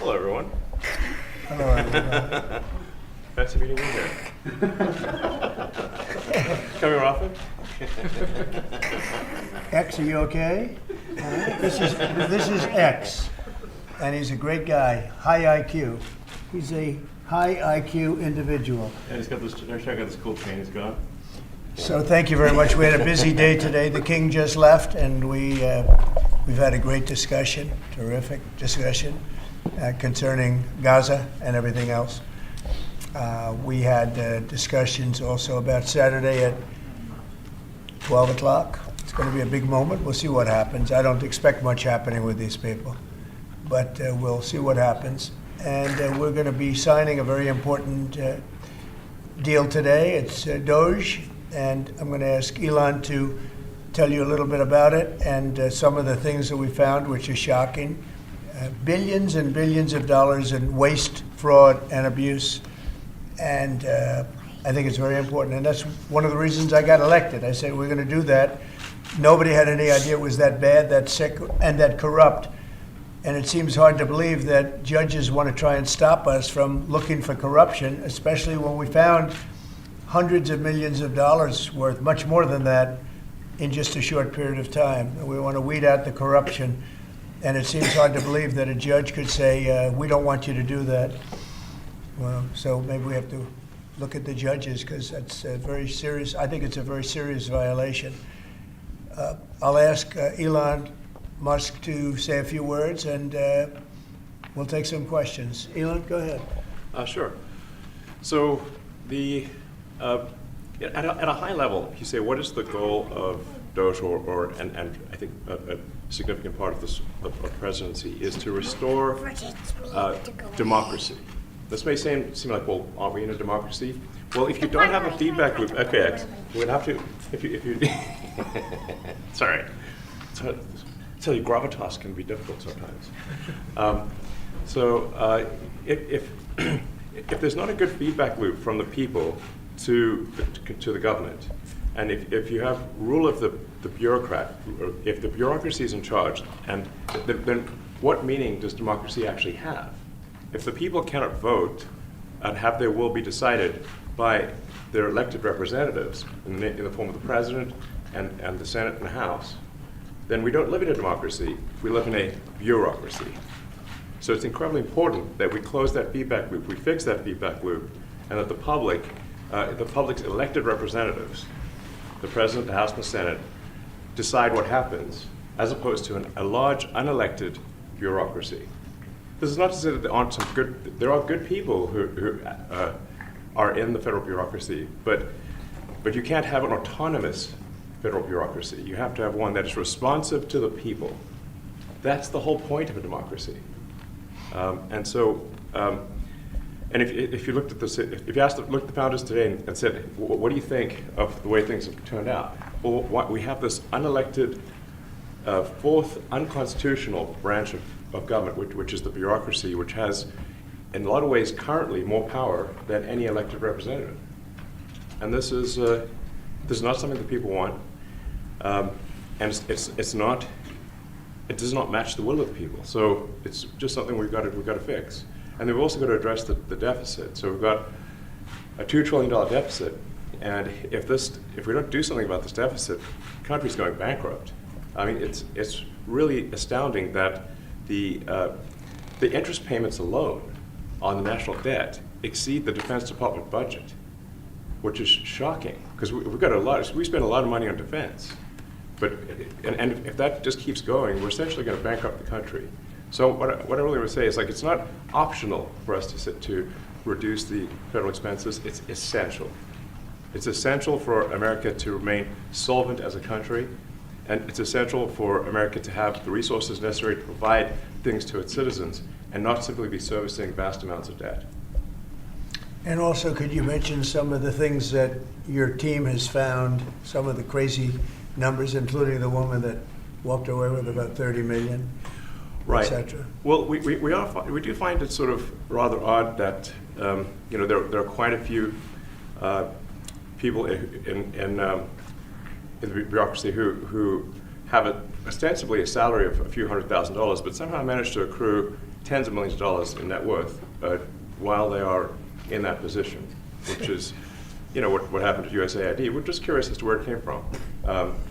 Hello, everyone. Hello, everyone. Fancy meeting you here. Coming often? X, are you okay? This is X, and he's a great guy, high IQ. He's a high IQ individual. Yeah, he's got this. Check out this cool chain he's got. So thank you very much. We had a busy day today. The king just left, and we've had a great discussion, terrific discussion concerning Gaza and everything else. We had discussions also about Saturday at 12 o'clock. It's going to be a big moment. We'll see what happens. I don't expect much happening with these people, but we'll see what happens. And we're going to be signing a very important deal today. It's Doge, and I'm going to ask Elon to tell you a little bit about it and some of the things that we found, which are shocking. Billions and billions of dollars in waste, fraud, and abuse. And I think it's very important. And that's one of the reasons I got elected. I said, we're going to do that. Nobody had any idea it was that bad, that sick, and that corrupt. And it seems hard to believe that judges want to try and stop us from looking for corruption, especially when we found hundreds of millions of dollars worth, much more than that, in just a short period of time. And we want to weed out the corruption. And it seems hard to believe that a judge could say, we don't want you to do that. Well, so maybe we have to look at the judges, because that's a very serious, I think it's a very serious violation. I'll ask Elon Musk to say a few words, and we'll take some questions. Elon, go ahead. Sure. So the at a high level, you say, what is the goal of Doge, and I think a significant part of this of presidency is to restore democracy. This may seem like, well, aren't we in a democracy? Well, if you don't have a feedback loop, okay, we'd have to, if you sorry. Tell you, gravitas can be difficult sometimes. If there's not a good feedback loop from the people to the government, and if you have rule of the bureaucrat, or if the bureaucracy is in charge, and then what meaning does democracy actually have? If the people cannot vote and have their will be decided by their elected representatives in the form of the president and the Senate and the House, then we don't live in a democracy. We live in a bureaucracy. So it's incredibly important that we close that feedback loop, we fix that feedback loop, and that the public's elected representatives, the president, the House, and the Senate, decide what happens, as opposed to a large unelected bureaucracy. This is not to say that there are good people who are in the federal bureaucracy, but you can't have an autonomous federal bureaucracy. You have to have one that is responsive to the people. That's the whole point of a democracy. And if you looked at this, if you looked at the founders today and said, what do you think of the way things have turned out? Well, we have this unelected, fourth unconstitutional branch of government, which is the bureaucracy, which has, in a lot of ways, currently more power than any elected representative. And this is not something that people want, and it does not match the will of the people. So it's just something we've got to fix. And then we've also got to address the deficit. So we've got a $2 trillion deficit, and if we don't do something about this deficit, the country's going bankrupt. I mean, it's really astounding that the interest payments alone on the national debt exceed the Defense Department budget, which is shocking, because we spend a lot of money on defense. But if that just keeps going, we're essentially going to bankrupt the country. So what I really would say is, like, it's not optional for us to reduce the federal expenses. It's essential. It's essential for America to remain solvent as a country, and it's essential for America to have the resources necessary to provide things to its citizens and not simply be servicing vast amounts of debt. And also, could you mention some of the things that your team has found, some of the crazy numbers, including the woman that walked away with about 30 million, right, et cetera? Well, we do find it sort of rather odd that there are quite a few people in the bureaucracy who have ostensibly a salary of a few $100,000, but somehow manage to accrue tens of millions of dollars in net worth while they are in that position, which is, what happened to USAID. We're just curious as to where it came from.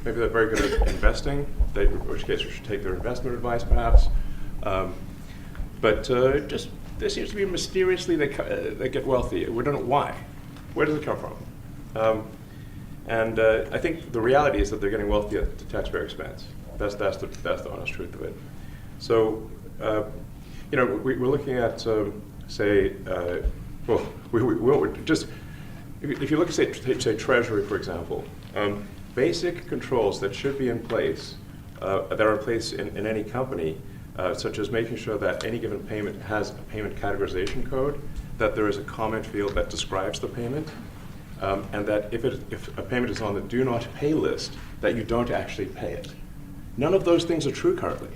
Maybe they're very good at investing, in which case we should take their investment advice, perhaps. But there seems to be mysteriously they get wealthy. We don't know why. Where does it come from? And I think the reality is that they're getting wealthy at the taxpayer expense. That's the honest truth of it. So, we're looking at, say, if you look at, say Treasury, for example, basic controls that should be in place, that are in place in any company, such as making sure that any given payment has a payment categorization code, that there is a comment field that describes the payment, and that if a payment is on the do not pay list, that you don't actually pay it. None of those things are true currently.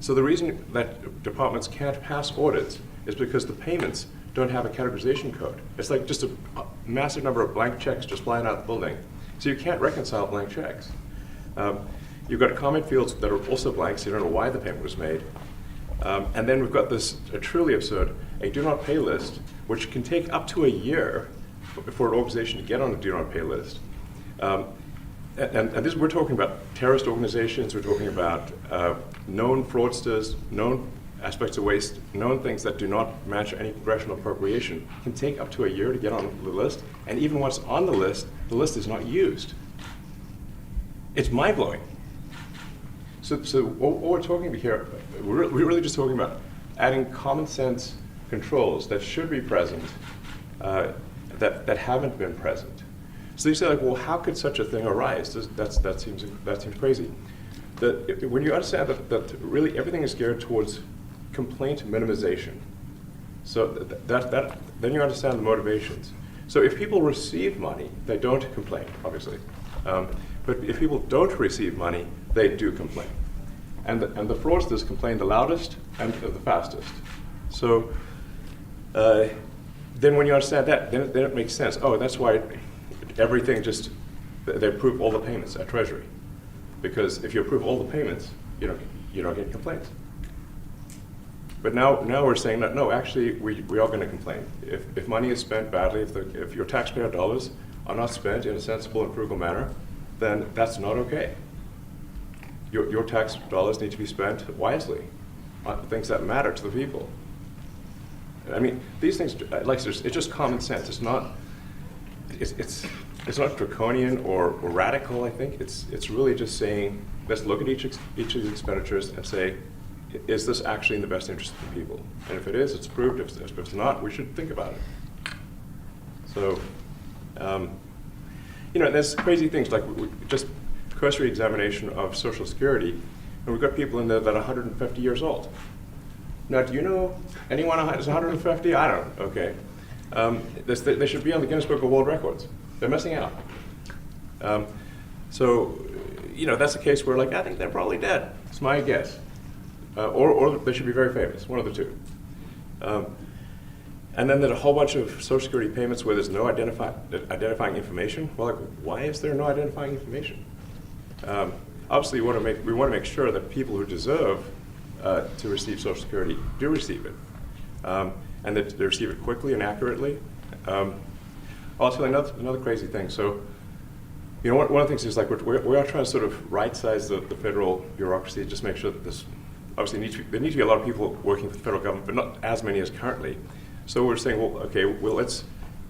So the reason that departments can't pass audits is because the payments don't have a categorization code. It's like just a massive number of blank checks just flying out the building. So you can't reconcile blank checks. You've got comment fields that are also blank, so you don't know why the payment was made. And then we've got this truly absurd, a do not pay list, which can take up to a year for an organization to get on a do not pay list. And this, we're talking about terrorist organizations, we're talking about known fraudsters, known aspects of waste, known things that do not match any congressional appropriation, can take up to a year to get on the list, and even once on the list is not used. It's mind-blowing. So what we're talking about here, we're really just talking about adding common sense controls that should be present, that haven't been present. So you say, like, well, how could such a thing arise? That seems crazy. When you understand that really everything is geared towards complaint minimization, so then you understand the motivations. So if people receive money, they don't complain, obviously. But if people don't receive money, they do complain. And the fraudsters complain the loudest and the fastest. So then when you understand that, then it makes sense. Oh, that's why everything they approve all the payments at Treasury. Because if you approve all the payments, you don't get complaints. But now we're saying that, no, actually, we are going to complain. If money is spent badly, if your taxpayer dollars are not spent in a sensible and frugal manner, then that's not okay. Your tax dollars need to be spent wisely on things that matter to the people. I mean, these things, it's just common sense. It's not draconian or radical, I think. It's really just saying, let's look at each of the expenditures and say, is this actually in the best interest of the people? And if it is, it's approved. If it's not, we should think about it. So, there's crazy things like just cursory examination of Social Security, and we've got people in there that are 150 years old. Now, do you know anyone who's 150? I don't. Okay. They should be on the Guinness Book of World Records. They're missing out. So, that's a case where, I think they're probably dead. It's my guess. Or they should be very famous, one of the two. And then there's a whole bunch of Social Security payments where there's no identifying information. Well, why is there no identifying information? Obviously, we want to make sure that people who deserve to receive Social Security do receive it, and that they receive it quickly and accurately. I'll tell you another crazy thing. So, one of the things is we are trying to sort of right-size the federal bureaucracy, just make sure that this. Obviously, there need to be a lot of people working for the federal government, but not as many as currently. So we're saying, let's,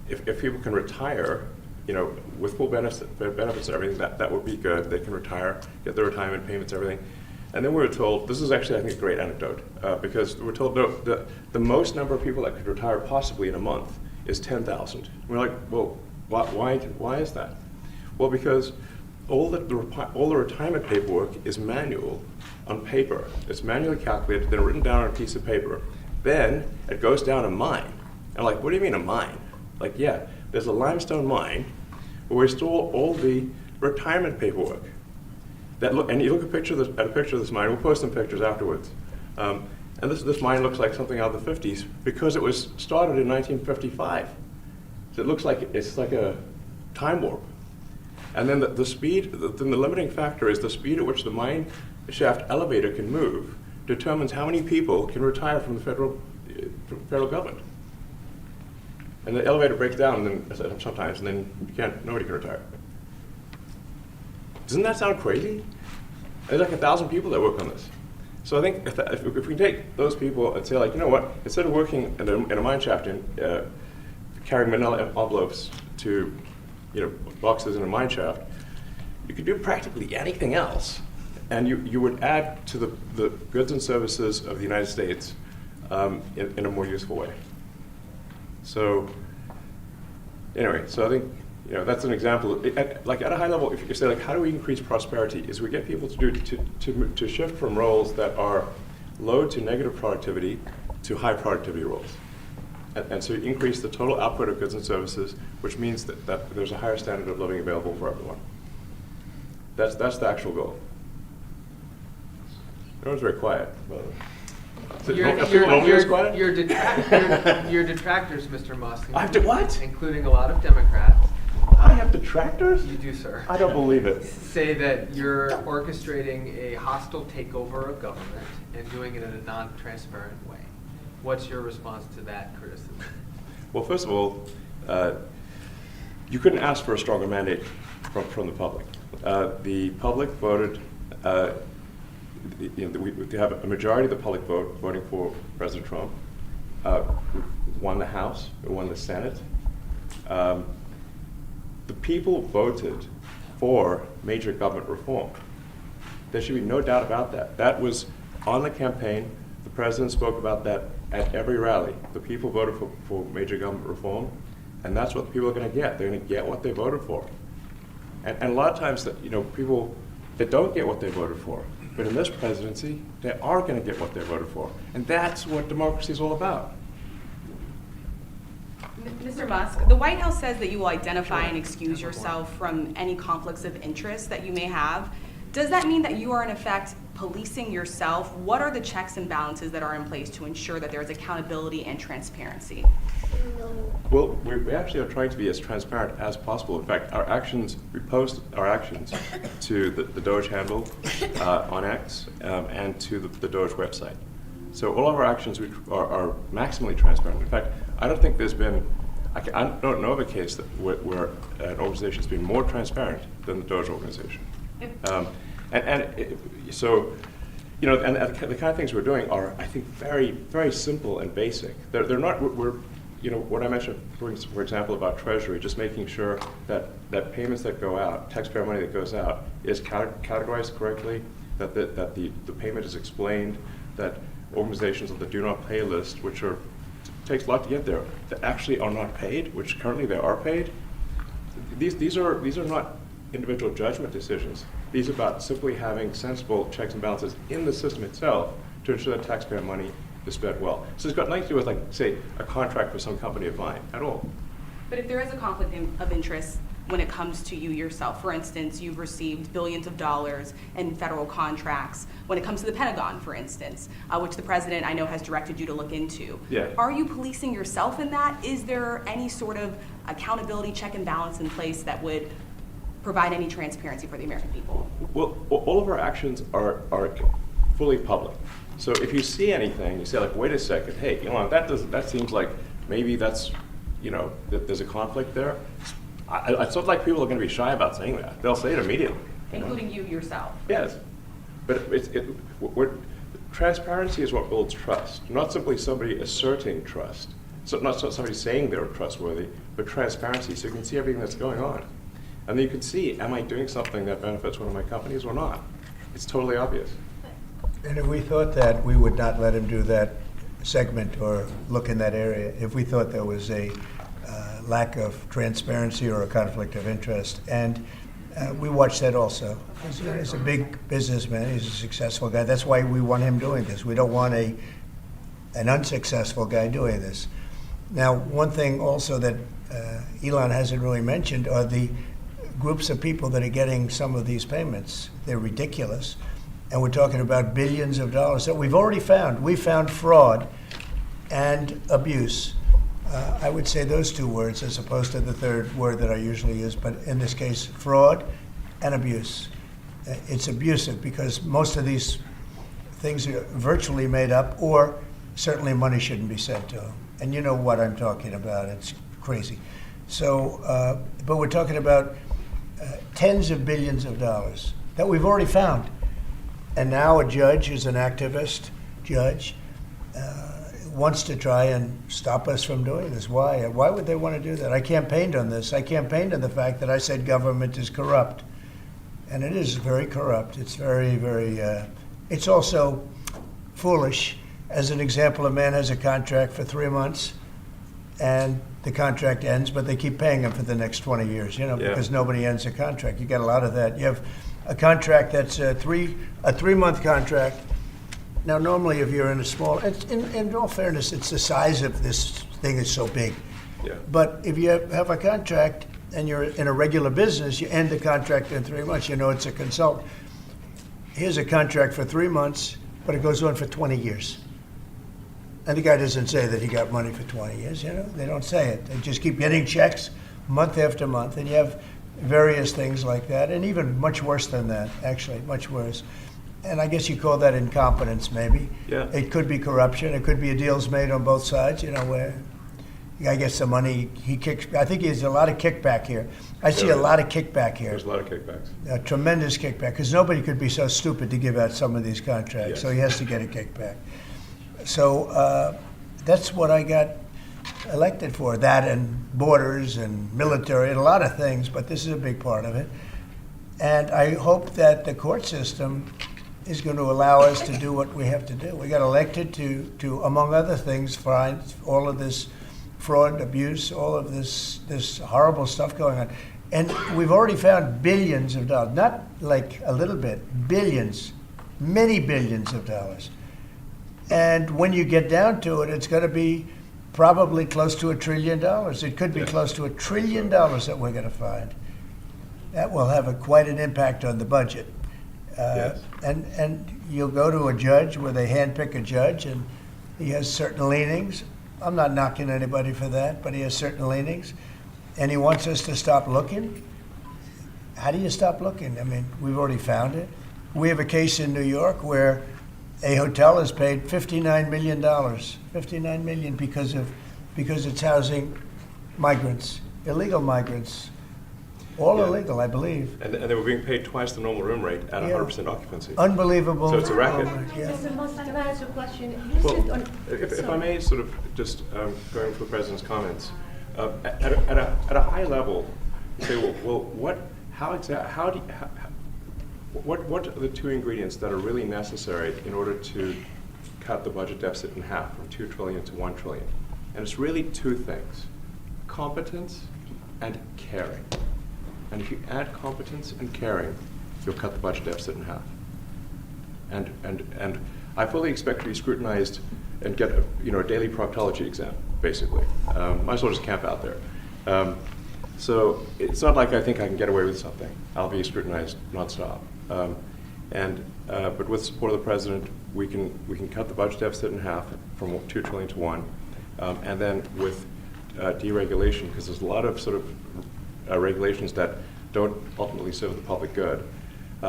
if people can retire, with full benefits and everything, that would be good. They can retire, get their retirement payments, everything. And then we were told, this is actually, I think, a great anecdote, because we're told, no, the most number of people that could retire possibly in a month is 10,000. We're like, well, why is that? Well, because all the retirement paperwork is manual on paper. It's manually calculated, then written down on a piece of paper. Then it goes down a mine. And what do you mean a mine? There's a limestone mine where we store all the retirement paperwork. And you look at a picture of this mine. We'll post some pictures afterwards. And this mine looks like something out of the 50s because it was started in 1955. So it looks like it's like a time warp. And then the speed, the limiting factor is the speed at which the mine shaft elevator can move determines how many people can retire from the federal government. And the elevator breaks down and then, sometimes, and then nobody can retire. Doesn't that sound crazy? There's like 1,000 people that work on this. So I think if we take those people and say, like, you know what, instead of working in a mine shaft and carrying manila envelopes to, boxes in a mine shaft, you could do practically anything else, and you would add to the goods and services of the United States in a more useful way. So anyway, so I think that's an example. At a high level, if you say, like, how do we increase prosperity? Is we get people to shift from roles that are low to negative productivity to high productivity roles, and so increase the total output of goods and services, which means that there's a higher standard of living available for everyone. That's the actual goal. Everyone's very quiet. Your detractors, Mr. Musk, I have to what? including a lot of Democrats. I have detractors? You do, sir. I don't believe it. Say that you're orchestrating a hostile takeover of government and doing it in a non-transparent way. What's your response to that criticism? Well, first of all, you couldn't ask for a stronger mandate from the public. The public voted. We have a majority of the public voting for President Trump. Won the House, won the Senate. The people voted for major government reform. There should be no doubt about that. That was on the campaign. The president spoke about that at every rally. The people voted for major government reform, and that's what the people are going to get. They're going to get what they voted for. And a lot of times, people that don't get what they voted for, but in this presidency, they are going to get what they voted for. And that's what democracy is all about. Mr. Musk, the White House says that you will identify and excuse yourself from any conflicts of interest that you may have. Does that mean that you are, in effect, policing yourself? What are the checks and balances that are in place to ensure that there is accountability and transparency? Well, we actually are trying to be as transparent as possible. In fact, we post our actions to the Doge handle on X and to the Doge website. So all of our actions are maximally transparent. In fact, I don't think there's been, I don't know of a case where an organization has been more transparent than the Doge organization. So the kind of things we're doing are, I think, very, very simple and basic. They're not, what I mentioned, for example, about Treasury, just making sure that payments that go out, taxpayer money that goes out, is categorized correctly, that the payment is explained, that organizations on the do not pay list, which takes a lot to get there, that actually are not paid, which currently they are paid. These are not individual judgment decisions. These are about simply having sensible checks and balances in the system itself to ensure that taxpayer money is spent well. So it's got nothing to do with, like, say, a contract with some company of mine at all. But if there is a conflict of interest when it comes to you yourself, for instance, you've received billions of dollars in federal contracts, when it comes to the Pentagon, for instance, which the president, I know, has directed you to look into. Yeah. Are you policing yourself in that? Is there any sort of accountability check and balance in place that would provide any transparency for the American people? Well, all of our actions are fully public. So if you see anything, you say, like, wait a second, hey, Elon, that seems like maybe that's, that there's a conflict there. It's not like people are going to be shy about saying that. They'll say it immediately. Including you yourself? Yes. But transparency is what builds trust, not simply somebody asserting trust. So not somebody saying they're trustworthy, but transparency, so you can see everything that's going on. And then you can see, am I doing something that benefits one of my companies or not? It's totally obvious. And if we thought that, we would not let him do that segment or look in that area. If we thought there was a lack of transparency or a conflict of interest. And we watch that also. He's a big businessman. He's a successful guy. That's why we want him doing this. We don't want an unsuccessful guy doing this. Now, one thing also that Elon hasn't really mentioned are the groups of people that are getting some of these payments. They're ridiculous. And we're talking about billions of dollars that we've already found. We found fraud and abuse. I would say those two words as opposed to the third word that I usually use, but in this case, fraud and abuse. It's abusive because most of these things are virtually made up, or certainly money shouldn't be sent to them. And you know what I'm talking about. It's crazy. So, but we're talking about tens of billions of dollars that we've already found. And now a judge who's an activist judge wants to try and stop us from doing this. Why? Why would they want to do that? I campaigned on this. I campaigned on the fact that I said government is corrupt. And it is very corrupt. It's very, very, it's also foolish. As an example, a man has a contract for 3 months and the contract ends, but they keep paying him for the next 20 years, because nobody ends a contract. You got a lot of that. You have a contract that's a 3-month contract. Now, normally, if you're in a small, in all fairness, it's the size of this thing is so big. Yeah. But if you have a contract and you're in a regular business, you end the contract in 3 months. It's a consultant. Here's a contract for 3 months, but it goes on for 20 years. And the guy doesn't say that he got money for 20 years, They don't say it. They just keep getting checks month after month. And you have various things like that, and even much worse than that, actually, much worse. And I guess you call that incompetence, maybe. Yeah. It could be corruption. It could be deals made on both sides, where the guy gets the money, he kicks. I think there's a lot of kickback here. I see a lot of kickback here. There's a lot of kickbacks. A tremendous kickback, because nobody could be so stupid to give out some of these contracts. Yes. So he has to get a kickback. So that's what I got elected for, that and borders and military and a lot of things, but this is a big part of it. And I hope that the court system is going to allow us to do what we have to do. We got elected to among other things, find all of this fraud, abuse, all of this horrible stuff going on. And we've already found billions of dollars, not like a little bit, billions, many billions of dollars. And when you get down to it, it's going to be probably close to $1 trillion. It could be close to $1 trillion that we're going to find. That will have quite an impact on the budget. Yes. And you'll go to a judge where they handpick a judge, and he has certain leanings. I'm not knocking anybody for that, but he has certain leanings. And he wants us to stop looking. How do you stop looking? I mean, we've already found it. We have a case in New York where a hotel has paid $59 million, $59 million because it's housing migrants, illegal migrants, all illegal, I believe. And they were being paid twice the normal room rate at 100% occupancy. Unbelievable. So it's a racket. Mr. Musk, can I ask a question? Well, if I may sort of just going for the President's comments, at a high level, say, well, what are the two ingredients that are really necessary in order to cut the budget deficit in half from $2 trillion to $1 trillion? And it's really two things: competence and caring. And if you add competence and caring, you'll cut the budget deficit in half. And I fully expect to be scrutinized and get a daily proctology exam, basically. Might as well just camp out there. So it's not like I think I can get away with something. I'll be scrutinized nonstop. But with support of the President, we can cut the budget deficit in half from $2 trillion to $1 trillion, and then with deregulation, because there's a lot of sort of regulations that don't ultimately serve the public good.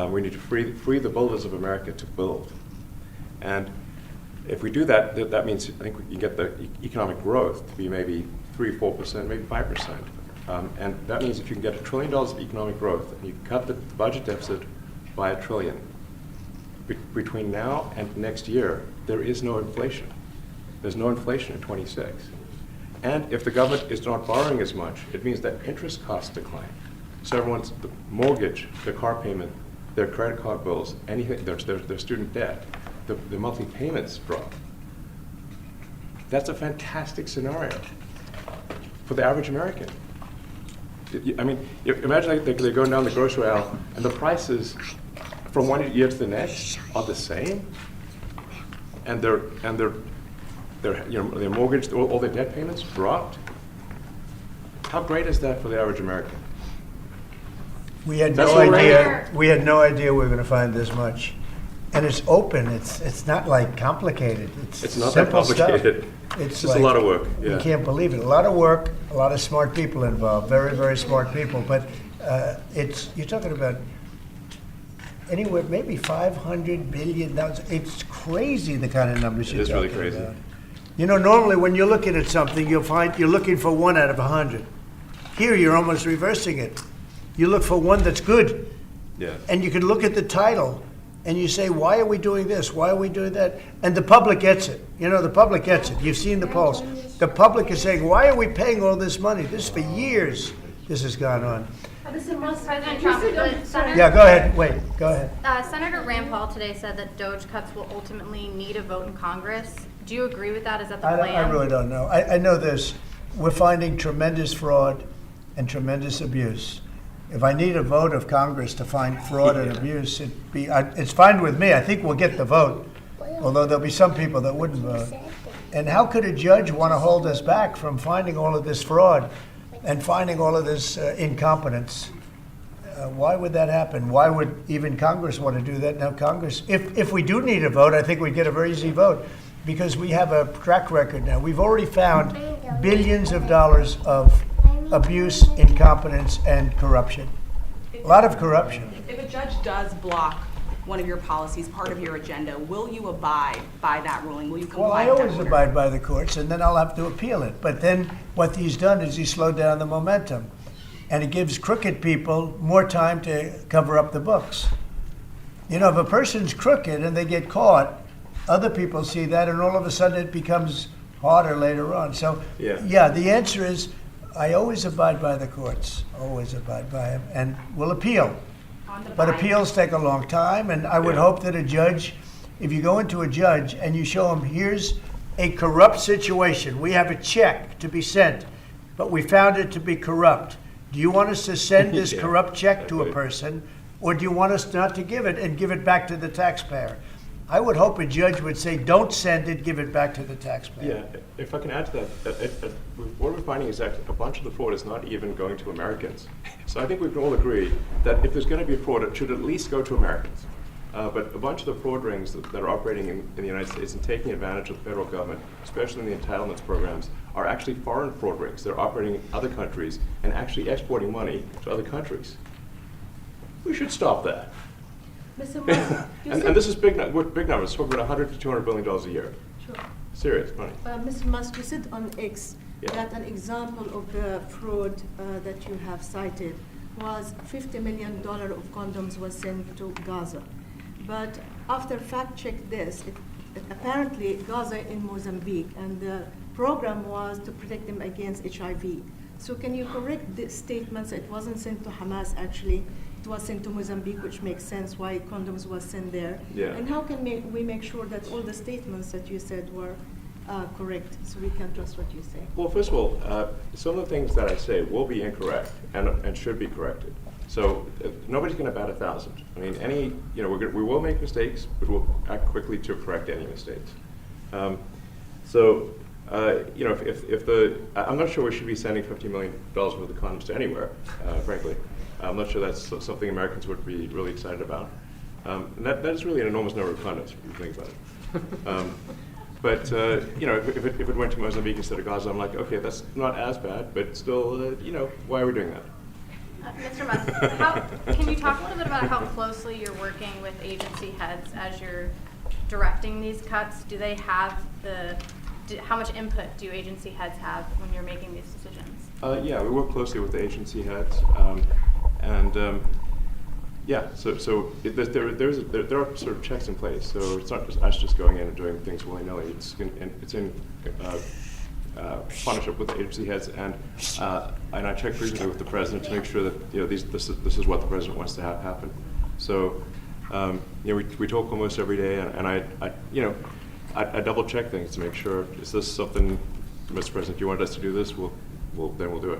We need to free the builders of America to build, and if we do that, that means I think we can get the economic growth to be maybe 3-4%, maybe 5%, and that means if you can get $1 trillion of economic growth and you cut the budget deficit by $1 trillion. Between now and next year, there is no inflation. There's no inflation in 26. And if the government is not borrowing as much, it means that interest costs decline. So everyone's the mortgage, their car payment, their credit card bills, anything, their student debt, the monthly payments drop. That's a fantastic scenario for the average American. I mean, imagine they're going down the grocery aisle and the prices from one year to the next are the same, and their mortgage, all their debt payments dropped. How great is that for the average American? We had That's no already- idea. We had no idea we were going to find this much, and it's open. It's not like complicated. It's not that simple stuff. complicated. It's just a lot of work. You Yeah. can't believe it. A lot of work, a lot of smart people involved. Very, very smart people. But you're talking about anywhere, maybe 500 billion. It's crazy the kind of numbers you're It is really talking crazy. about. You know, normally when you're looking at something, you'll find you're looking for 1 out of 100. Here, you're almost reversing it. You look for one that's good, Yeah. and you can look at the title, and you say, why are we doing this? Why are we doing that? And the public gets it. You know, the public gets it. You've seen the polls. The public is saying, why are we paying all this money? This for years, this has gone on. Mr. Musk, President you Trump, said on- the Senate- Yeah, go ahead. Wait, go ahead. Senator Rand Paul today said that Doge cuts will ultimately need a vote in Congress. Do you agree with that? Is that the plan? I really don't know. I know this. We're finding tremendous fraud and tremendous abuse. If I need a vote of Congress to find fraud and abuse, it's fine with me. I think we'll get the vote, although there'll be some people that wouldn't vote. And how could a judge want to hold us back from finding all of this fraud and finding all of this incompetence? Why would that happen? Why would even Congress want to do that? Now, Congress, if we do need a vote, I think we'd get a very easy vote because we have a track record now. We've already found billions of dollars of abuse, incompetence, and corruption. A lot of corruption. If a judge does block one of your policies, part of your agenda, will you abide by that ruling? Will you Well, comply I with that always order? abide by the courts, and then I'll have to appeal it. But then what he's done is he's slowed down the momentum. And it gives crooked people more time to cover up the books. You know, if a person's crooked and they get caught, other people see that, and all of a sudden it becomes harder later on. So, Yeah. the answer is I always abide by the courts, always abide by them, and will appeal. On to the But buying. appeals take a long time, and I would Yeah. hope that a judge, if you go into a judge and you show him, here's a corrupt situation, we have a check to be sent, but we found it to be corrupt. Do you want us to send this Yeah, corrupt check to a exactly. person, or do you want us not to give it and give it back to the taxpayer? I would hope a judge would say, don't send it, give it back to the taxpayer. Yeah, if I can add to that, what we're finding is that a bunch of the fraud is not even going to Americans. So I think we can all agree that if there's going to be fraud, it should at least go to Americans. But a bunch of the fraud rings that are operating in the United States and taking advantage of the federal government, especially in the entitlements programs, are actually foreign fraud rings. They're operating in other countries and actually exporting money to other countries. We should stop that. Mr. Musk, you And said, this is big numbers. Talking about $100 to $200 billion a year. Sure. Serious money. Mr. Musk, you said on X Yeah. that an example of the fraud that you have cited was $50 million of condoms was sent to Gaza. But after fact check this, apparently Gaza in Mozambique, and the program was to protect them against HIV. So can you correct the statements? It wasn't sent to Hamas actually. It was sent to Mozambique, which makes sense why condoms was sent there. Yeah. And how can we make sure that all the statements that you said were correct, so we can trust what you say? Well, first of all, some of the things that I say will be incorrect and should be corrected. So nobody's going to bat 1,000. I mean, we will make mistakes, but we'll act quickly to correct any mistakes. I'm not sure we should be sending $50 million worth of condoms to anywhere, frankly. I'm not sure that's something Americans would be really excited about. And that is really an enormous number of condoms, if you think about it. If it went to Mozambique instead of Gaza, I'm like, okay, that's not as bad, but still, why are we doing that? Mr. Musk, can you talk a little bit about how closely you're working with agency heads as you're directing these cuts? Do they have how much input do agency heads have when you're making these decisions? Yeah, we work closely with the agency heads, there are sort of checks in place. So it's not just us just going in and doing things willy-nilly. It's in partnership with the agency heads, and I check frequently with the president to make sure that this is what the president wants to have happen. So we talk almost every day, and I double check things to make sure, is this something, Mr. President, you want us to do this? Then we'll do it.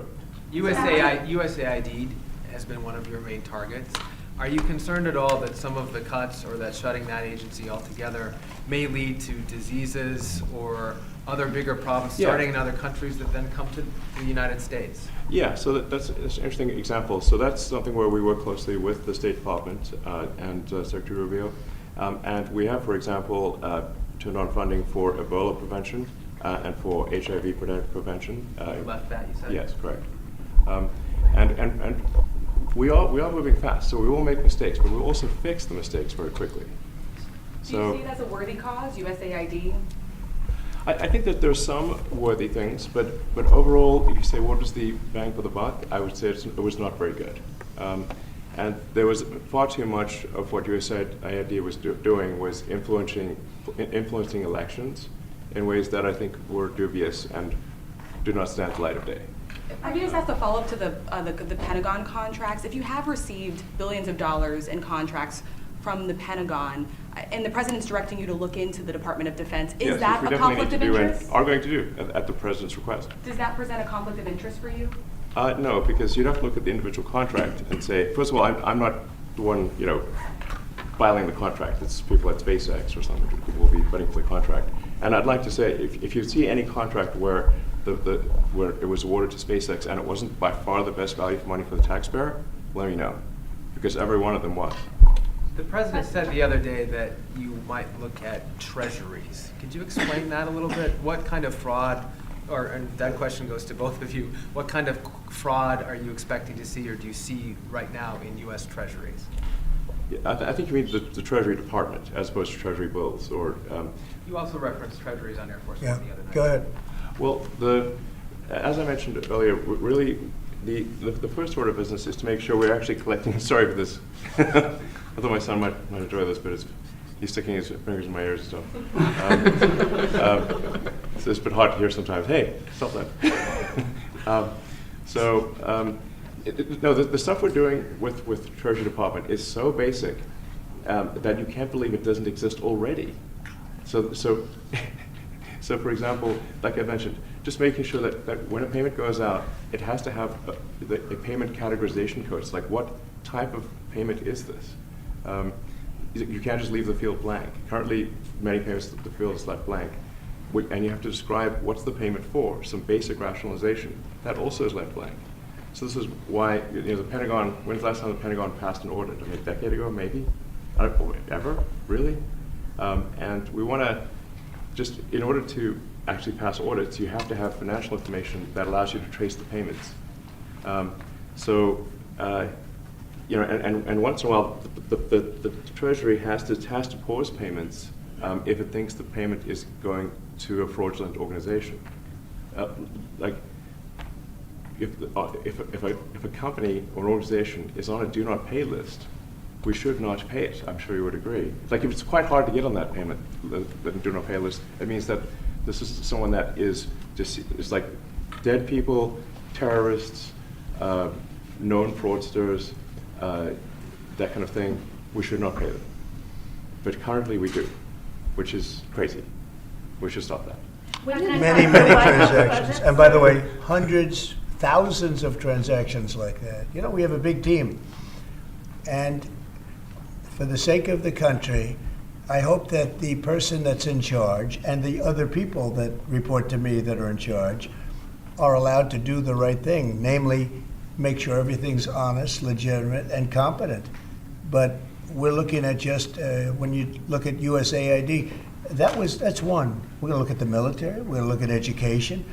USAID has been one of your main targets. Are you concerned at all that some of the cuts or that shutting that agency altogether may lead to diseases or other bigger problems starting in other countries that then come to the United States? Yeah, so that's an interesting example. So that's something where we work closely with the State Department and Secretary Rubio. And we have, for example, turned on funding for Ebola prevention and for HIV prevention. You left that, you said? Yes, correct. And we are moving fast, so we will make mistakes, but we'll also fix the mistakes very quickly. Do you see it as a worthy cause, USAID? I think that there's some worthy things, but overall, if you say what was the bang for the buck, I would say it was not very good. And there was far too much of what USAID was doing was influencing elections in ways that I think were dubious and do not stand the light of day. I just have to follow up to the Pentagon contracts. If you have received billions of dollars in contracts from the Pentagon, and the president's directing you to look into the Department of Defense, is that a conflict of interest? Are going to do at the president's request. Does that present a conflict of interest for you? No, because you'd have to look at the individual contract and say, first of all, I'm not the one, filing the contract. It's people at SpaceX or something. People will be fighting for the contract. And I'd like to say, if you see any contract where where it was awarded to SpaceX and it wasn't by far the best value for money for the taxpayer, let me know, because every one of them was. The president said the other day that you might look at treasuries. Could you explain that a little bit? What kind of fraud, and that question goes to both of you, what kind of fraud are you expecting to see or do you see right now in U.S. treasuries? Yeah, I think you mean the Treasury Department as opposed to Treasury bills. Or you also referenced treasuries on Air Force Yeah, One the other night. go ahead. well, as I mentioned earlier, really the first order of business is to make sure we're actually collecting. Sorry for this. I thought my son might enjoy this, but he's sticking his fingers in my ears and stuff. So it's a bit hard to hear sometimes. Hey, stop that. The stuff we're doing with Treasury Department is so basic that you can't believe it doesn't exist already. So for example, like I mentioned, just making sure that when a payment goes out, it has to have a payment categorization code. It's like, what type of payment is this? You can't just leave the field blank. Currently, many payments, the field is left blank. And you have to describe what's the payment for, some basic rationalization. That also is left blank. So this is why, the Pentagon, when's the last time the Pentagon passed an audit? I mean, a decade ago, maybe? I don't know, ever? Really? And we want to just, in order to actually pass audits, you have to have financial information that allows you to trace the payments. And once in a while, the Treasury has to pause payments if it thinks the payment is going to a fraudulent organization. If a company or an organization is on a do not pay list, we should not pay it. I'm sure you would agree. Like, if it's quite hard to get on that payment, the do not pay list, it means that this is someone that is like dead people, terrorists, known fraudsters, that kind of thing. We should not pay them. But currently we do, which is crazy. We should stop that. Many transactions. And by the way, hundreds, thousands of transactions like that. We have a big team. And for the sake of the country, I hope that the person that's in charge and the other people that report to me that are in charge are allowed to do the right thing, namely make sure everything's honest, legitimate, and competent. But we're looking at just, when you look at USAID, that's one. We're going to look at the military, we're going to look at education.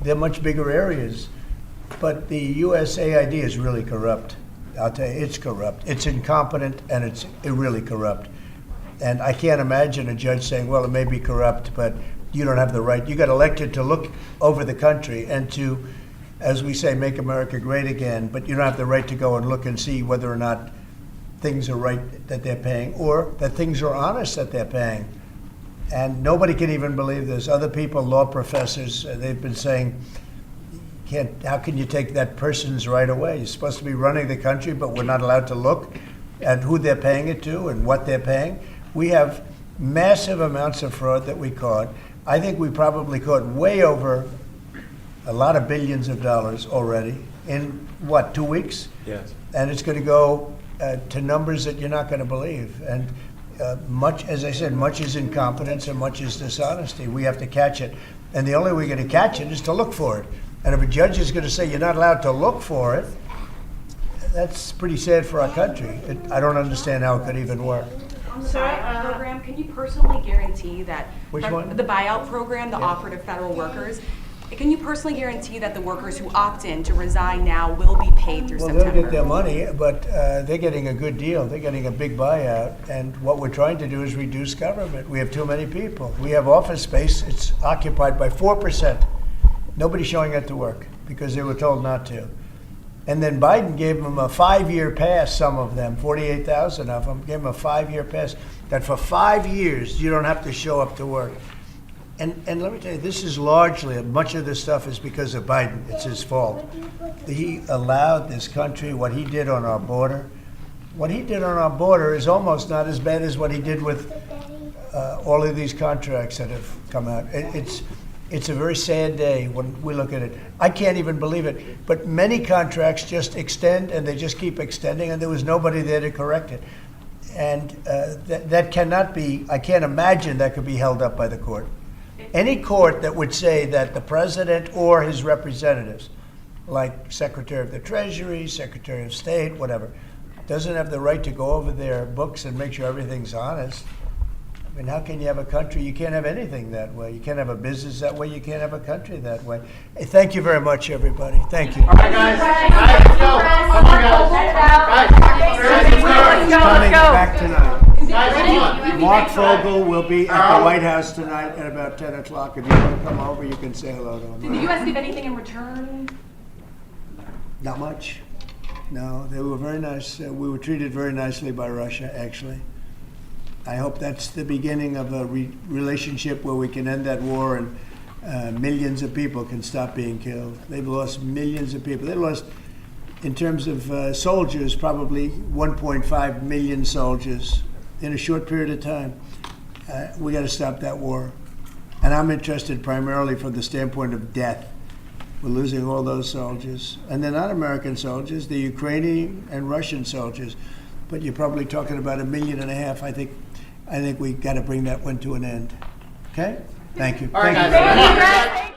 They're much bigger areas. But the USAID is really corrupt. I'll tell you, it's corrupt. It's incompetent, and it's really corrupt. And I can't imagine a judge saying, well, it may be corrupt, but you don't have the right. You got elected to look over the country and to, as we say, make America great again, but you don't have the right to go and look and see whether or not things are right that they're paying or that things are honest that they're paying. And nobody can even believe this. Other people, law professors, they've been saying, how can you take that person's right away? You're supposed to be running the country, but we're not allowed to look at who they're paying it to and what they're paying. We have massive amounts of fraud that we caught. I think we probably caught way over a lot of billions of dollars already in, 2 weeks? Yes. And it's going to go to numbers that you're not going to believe. And much, as I said, much is incompetence and much is dishonesty. We have to catch it. And the only way we're going to catch it is to look for it. And if a judge is going to say you're not allowed to look for it, that's pretty sad for our country. I don't understand how it could even work. On the buyout program, can you personally guarantee that Which one? the buyout program, the offer to federal workers, Can you personally guarantee that the workers who opt in to resign now will be paid through Well, September? they'll get their money, but they're getting a good deal. They're getting a big buyout. And what we're trying to do is reduce government. We have too many people. We have office space. It's occupied by 4%. Nobody's showing up to work because they were told not to. And then Biden gave them a 5-year pass, some of them, 48,000 of them, gave them a 5-year pass, that for 5 years you don't have to show up to work. And let me tell you, this is largely, much of this stuff is because of Biden. It's his fault. He allowed this country, what he did on our border. What he did on our border is almost not as bad as what he did with all of these contracts that have come out. It's a very sad day when we look at it. I can't even believe it. But many contracts just extend, and they just keep extending, and there was nobody there to correct it. And that cannot be, I can't imagine that could be held up by the court. Any court that would say that the president or his representatives, like Secretary of the Treasury, Secretary of State, whatever, doesn't have the right to go over their books and make sure everything's honest. I mean, how can you have a country? You can't have anything that way. You can't have a business that way. You can't have a country that way. Hey, thank you very much, everybody. Thank you. All right, guys. Guys, let's go. Come on, guys. Guys, Coming back tonight. Guys, come on. Mark Fogel will be at the White House tonight at about 10 o'clock. If you want to come over, you can say hello to him. Did the U.S. give anything in return? Not much. No, they were very nice. We were treated very nicely by Russia, actually. I hope that's the beginning of a relationship where we can end that war and millions of people can stop being killed. They've lost millions of people. They lost, in terms of soldiers, probably 1.5 million soldiers in a short period of time. We got to stop that war. And I'm interested primarily from the standpoint of death. We're losing all those soldiers. And they're not American soldiers, they're Ukrainian and Russian soldiers. But you're probably talking about 1.5 million. I think we got to bring that one to an end. Okay? Thank you. All right, Thank guys. you. Thank you, Brett.